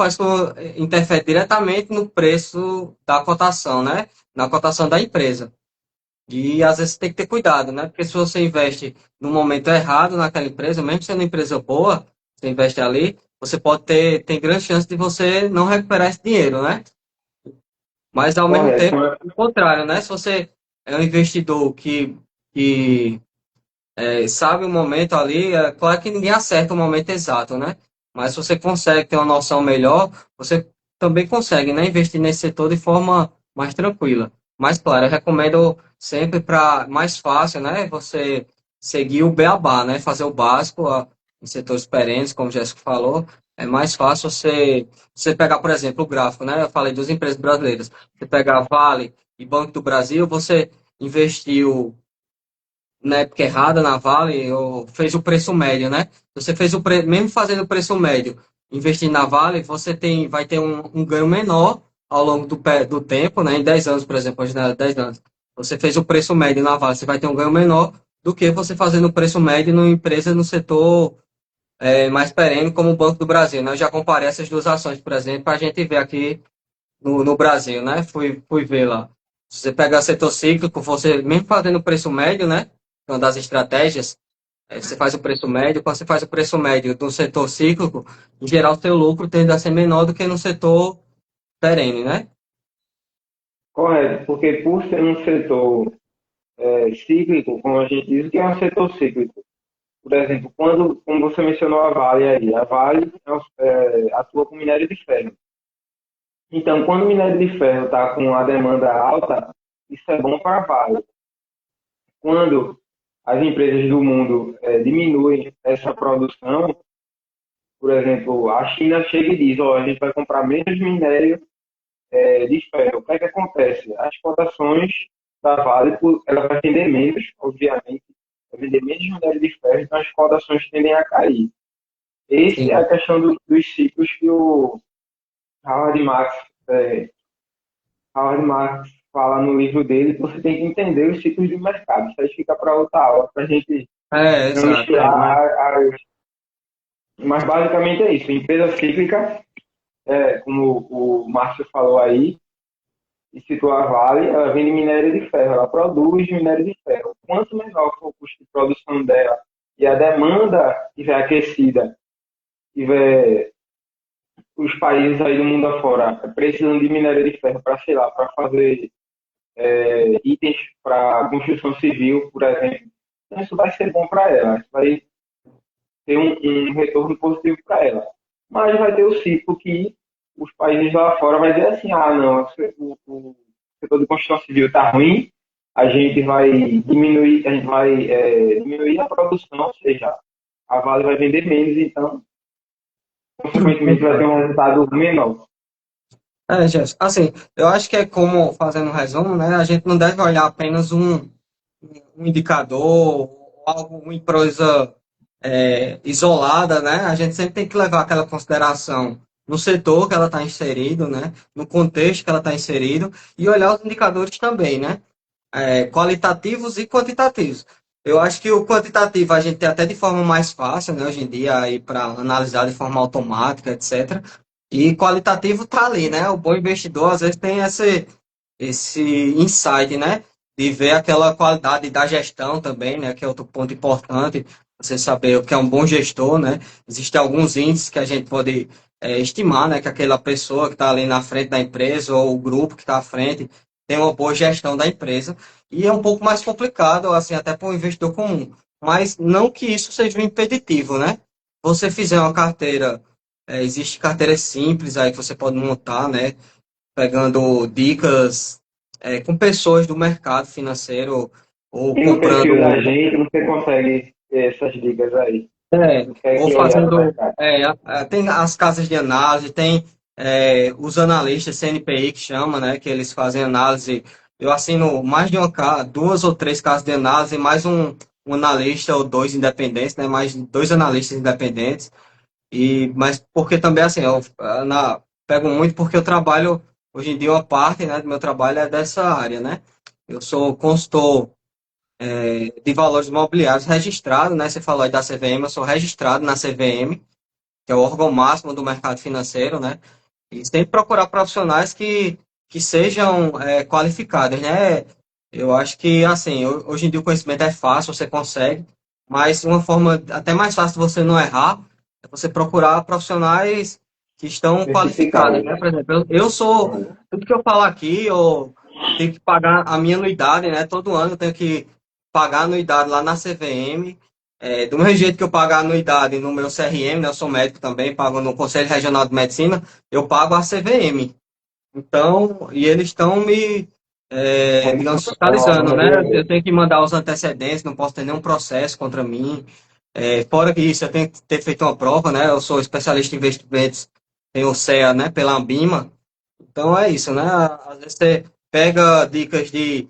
interfere diretamente no preço da cotação, né? Na cotação da empresa. E às vezes tem que ter cuidado, né? Porque se você investe no momento errado naquela empresa, mesmo sendo uma empresa boa, você investe ali, você pode tem grande chance de você não recuperar esse dinheiro, né? Mas ao mesmo tempo, Correto. o contrário, né? Se você é um investidor que sabe o momento ali, é claro que ninguém acerta o momento exato, né? Mas se você consegue ter uma noção melhor, você também consegue, né, investir nesse setor de forma mais tranquila. Mas, claro, eu recomendo sempre para mais fácil, né, você seguir o beabá, né, fazer o básico em setores perenes, como o Jéssica falou. É mais fácil você pegar, por exemplo, o gráfico, né? Eu falei das empresas brasileiras. Você pegar Vale e Banco do Brasil, você investiu na época errada na Vale, ou fez o preço médio, né? Você fez mesmo fazendo o preço médio, investindo na Vale, vai ter um ganho menor ao longo do tempo, né? Em 10 anos, por exemplo, hoje, né, 10 anos. Você fez o preço médio na Vale, você vai ter um ganho menor do que você fazendo o preço médio numa empresa no setor mais perene, como o Banco do Brasil, né? Eu já comparei essas duas ações, por exemplo, para a gente ver aqui no Brasil, né? Fui ver lá. Se você pegar setor cíclico, você mesmo fazendo o preço médio, né? Uma das estratégias, você faz o preço médio. Quando você faz o preço médio do setor cíclico, em geral, o seu lucro tende a ser menor do que no setor perene, né? Correto, porque por ser um setor cíclico, como a gente diz, o que é um setor cíclico? Por exemplo, como você mencionou a Vale aí, a Vale atua com minério de ferro. Então, quando o minério de ferro está com a demanda alta, isso é bom para a Vale. Quando as empresas do mundo diminuem essa produção, por exemplo, a China chega e diz, a gente vai comprar menos minério de ferro. O que é que acontece? As cotações da Vale, ela vai vender menos, obviamente, vai vender menos minério de ferro, então as cotações tendem a cair. Essa é a Sim. questão dos ciclos que o Howard Marks, é, Howard Marks fala no livro dele, que você tem que entender os ciclos do mercado. Isso aí fica para outra aula, para a gente não Exato. misturar as... Mas basicamente é isso. Empresa cíclica, como o Márcio falou aí, e citou a Vale, ela vende minério de ferro, ela produz minério de ferro. Quanto menor for o custo de produção dela e a demanda estiver aquecida, tiver os países aí do mundo afora precisando de minério de ferro para, sei lá, para fazer itens para construção civil, por exemplo, então isso vai ser bom para ela, isso vai ter um retorno positivo para ela. Mas vai ter o ciclo que os países lá fora vai dizer assim, não, o setor de construção civil está ruim, a gente vai diminuir a produção, ou seja, a Vale vai vender menos, então, consequentemente, vai ter um resultado menor. Jéssica, assim, eu acho que é como, fazendo um resumo, né? A gente não deve olhar apenas um indicador, uma empresa isolada, né? A gente sempre tem que levar aquela consideração no setor que ela está inserido, né? No contexto que ela está inserido e olhar os indicadores também, né? Qualitativos e quantitativos. Eu acho que o quantitativo a gente tem até de forma mais fácil, né? Hoje em dia aí para analisar de forma automática, etc. E qualitativo tá ali, né? O bom investidor às vezes tem esse insight, né? De ver aquela qualidade da gestão também, né? Que é outro ponto importante, você saber o que é um bom gestor, né? Existem alguns índices que a gente pode estimar, né, que aquela pessoa que está ali na frente da empresa ou o grupo que está à frente tem uma boa gestão da empresa. E é um pouco mais complicado, assim, até para o investidor comum. Mas não que isso seja um impeditivo, né? Você fizer uma carteira, existe carteiras simples aí que você pode montar, né? Pegando dicas, com pessoas do mercado financeiro ou E o perfil da comprando. gente, você consegue ter essas dicas aí. Ou Consegue olhar para o fazendo. mercado. Tem as casas de análise, tem os analistas CNPI que chama, né? Que eles fazem análise. Eu assino mais de duas ou três casas de análise, mais um analista ou dois independentes, né? Mais dois analistas independentes. Mas porque também, assim, pego muito porque eu trabalho, hoje em dia, uma parte, né, do meu trabalho é dessa área, né? Eu sou consultor de valores imobiliários registrado, né? Você falou aí da CVM, eu sou registrado na CVM, que é o órgão máximo do mercado financeiro, né? E sempre procurar profissionais que sejam qualificados, né? Eu acho que, assim, hoje em dia o conhecimento é fácil, você consegue, mas uma forma até mais fácil de você não errar é você procurar profissionais que estão qualificados, Certificado. né? Por exemplo, eu sou, tudo que eu falo aqui, eu tenho que pagar a minha anuidade, né? Todo ano eu tenho que pagar a anuidade lá na CVM, do mesmo jeito que eu pago a anuidade no meu CRM, né? Eu sou médico também, pago no Conselho Regional de Medicina, eu pago a CVM. Então, e eles estão me, digamos, fiscalizando, né? Eu tenho que mandar os antecedentes, não posso ter nenhum processo contra mim. Fora que isso, eu tenho que ter feito uma prova, né? Eu sou especialista em investimentos, tenho o CEA, né? Pela Ambima. Então é isso, né? Às vezes você pega dicas de,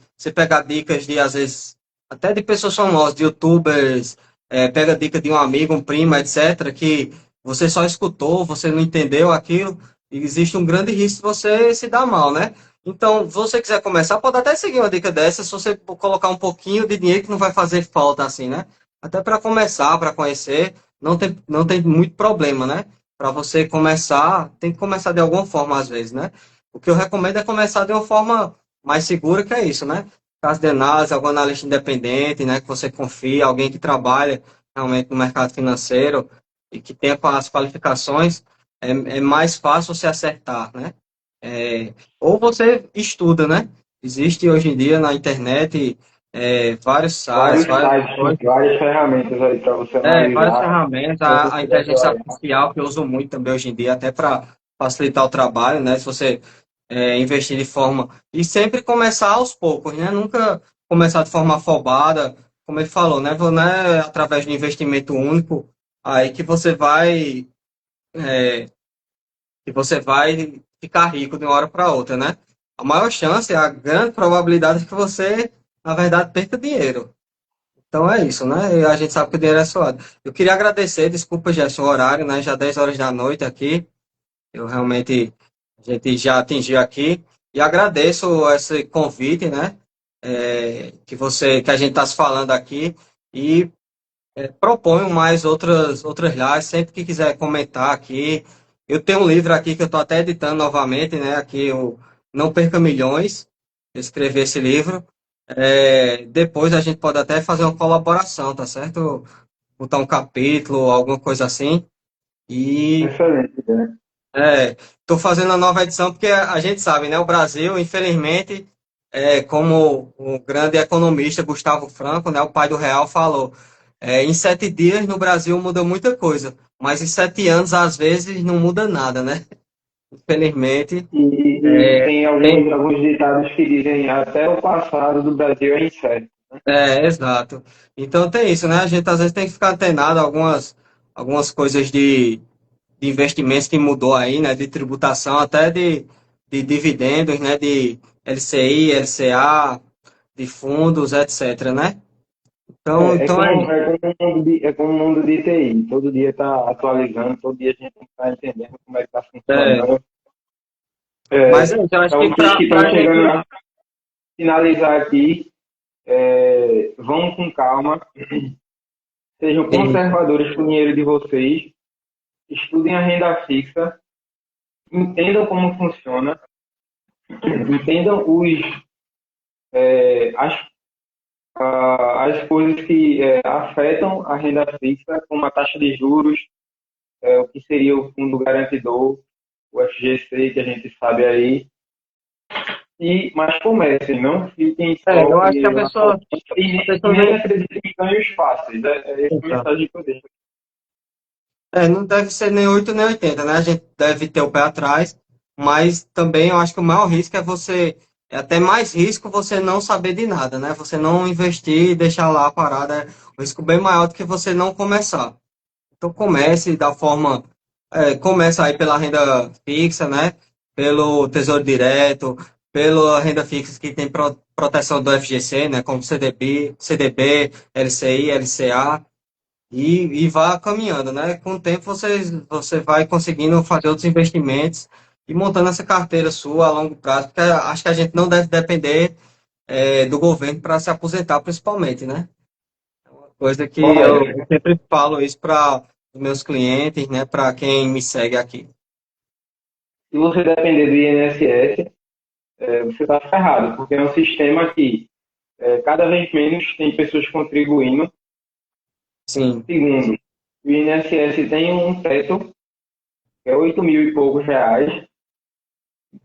às vezes, até de pessoas famosas, de YouTubers, pega dica de um amigo, um primo, etc., que você só escutou, você não entendeu aquilo, e existe um grande risco de você se dar mal, né? Então, se você quiser começar, pode até seguir uma dica dessa, se você colocar um pouquinho de dinheiro que não vai fazer falta assim, né? Até para começar, para conhecer, não tem muito problema, né? Para você começar, tem que começar de alguma forma às vezes, né? O que eu recomendo é começar de uma forma mais segura, que é isso, né? Caso de análise, algum analista independente, né? Que você confia, alguém que trabalha realmente no mercado financeiro e que tenha as qualificações, é mais fácil você acertar, né? Ou você estuda, né? Existe hoje em dia na internet vários sites, Vários várias sites, coisas, várias ferramentas aí para você várias analisar. ferramentas, Se você a quiser se inteligência orientar. artificial, que eu uso muito também hoje em dia, até para facilitar o trabalho, né? Se você investir de forma. E sempre começar aos poucos, né? Nunca começar de forma afobada, como ele falou, né? Não é através de investimento único aí que você vai ficar rico de uma hora para outra, né? A maior chance, a grande probabilidade é que você, na verdade, perca dinheiro. Então é isso, né? E a gente sabe que o dinheiro é suado. Eu queria agradecer, desculpa, Gerson, o horário, né? Já 10 horas da noite aqui. Eu realmente, a gente já atingiu aqui. E agradeço esse convite, né? Que a gente está se falando aqui. E proponho mais outras lives, sempre que quiser comentar aqui. Eu tenho um livro aqui que eu estou até editando novamente, né? Aqui, o Não Perca Milhões. Eu escrevi esse livro. Depois a gente pode até fazer uma colaboração, tá certo? Botar um capítulo, alguma coisa assim. E Excelente, né? estou fazendo a nova edição porque a gente sabe, né? O Brasil, infelizmente, como o grande economista Gustavo Franco, né, o pai do real, falou, em 7 dias no Brasil muda muita coisa, mas em 7 anos, às vezes, não muda nada, né? Infelizmente. E É, tem tem- alguns ditados que dizem até o passado do Brasil é incerto. exato. Então tem isso, né? A gente às vezes tem que ficar antenado a algumas coisas de investimentos que mudou aí, né? De tributação, até de dividendos, né? De LCI, LCA, de fundos, etc, né? Então é isso. É como um mundo de TI. Todo dia está atualizando, todo dia a gente tem que estar entendendo como é que está É, funcionando. mas É, eu acho para que vocês que estão pra chegando gente. a finalizar aqui, vão com calma, sejam Isso, conservadores com o dinheiro de vocês, estudem a renda fixa, entendam como funciona, entendam as, as coisas que afetam a renda fixa, como a taxa de juros, o que seria o Fundo Garantidor, o FGC, que a gente sabe aí. Mas comecem, não fiquem Eu só acho que a na pessoa, poupança e a e pessoa nem não, acreditem em ganhos fáceis. É essa a mensagem que eu deixo. não deve ser nem 8 nem 80, né? A gente deve ter o pé atrás, mas também eu acho que o maior risco é você, é até mais risco você não saber de nada, né? Você não investir e deixar lá a parada, é um risco bem maior do que você não começar. Então comece da forma, começa aí pela renda fixa, né? Pelo Tesouro Direto, pela renda fixa que tem proteção do FGC, né? Como CDB, LCI, LCA, e vá caminhando, né? Com o tempo você vai conseguindo fazer outros investimentos e montando essa carteira sua a longo prazo, porque acho que a gente não deve depender, do governo para se aposentar, principalmente, né? Coisa que eu Correto. sempre falo isso para os meus clientes, né? Para quem me segue aqui. Se você depender do INSS, você está ferrado, porque é um sistema que cada vez menos tem pessoas contribuindo. Sim, Segundo, o INSS tem um teto, que é 8 mil e poucos reais.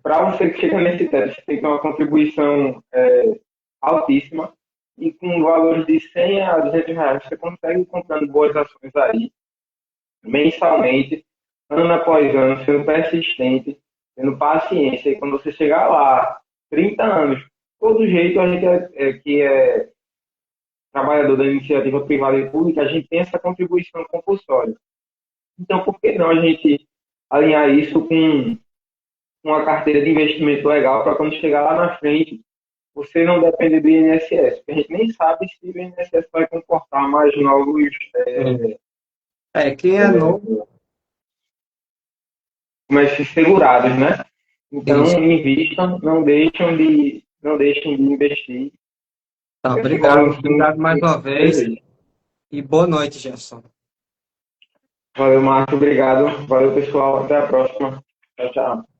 Para você que chega nesse teto, você tem que ter uma contribuição altíssima. E com valores de 100 a 200 reais, você consegue ir comprando boas ações aí, mensalmente, ano após ano, sendo persistente, tendo paciência. E quando você chegar lá, 30 anos, todo jeito a gente que é trabalhador da iniciativa privada e pública, a gente tem essa contribuição compulsória. Então, por que não a gente alinhar isso com uma carteira de investimento legal para quando chegar lá na frente, você não depender do INSS? Porque a gente nem sabe se o INSS vai comportar mais novos sim. Quem é novo, mais segurados, né? Então, isso. invistam, não deixem de investir. Tá, Pessoal, obrigado, enfim, obrigado mais uma vez e boa noite, Jefferson. valeu, Marco, obrigado. Valeu, pessoal. Até a próxima. Tchau, tchau.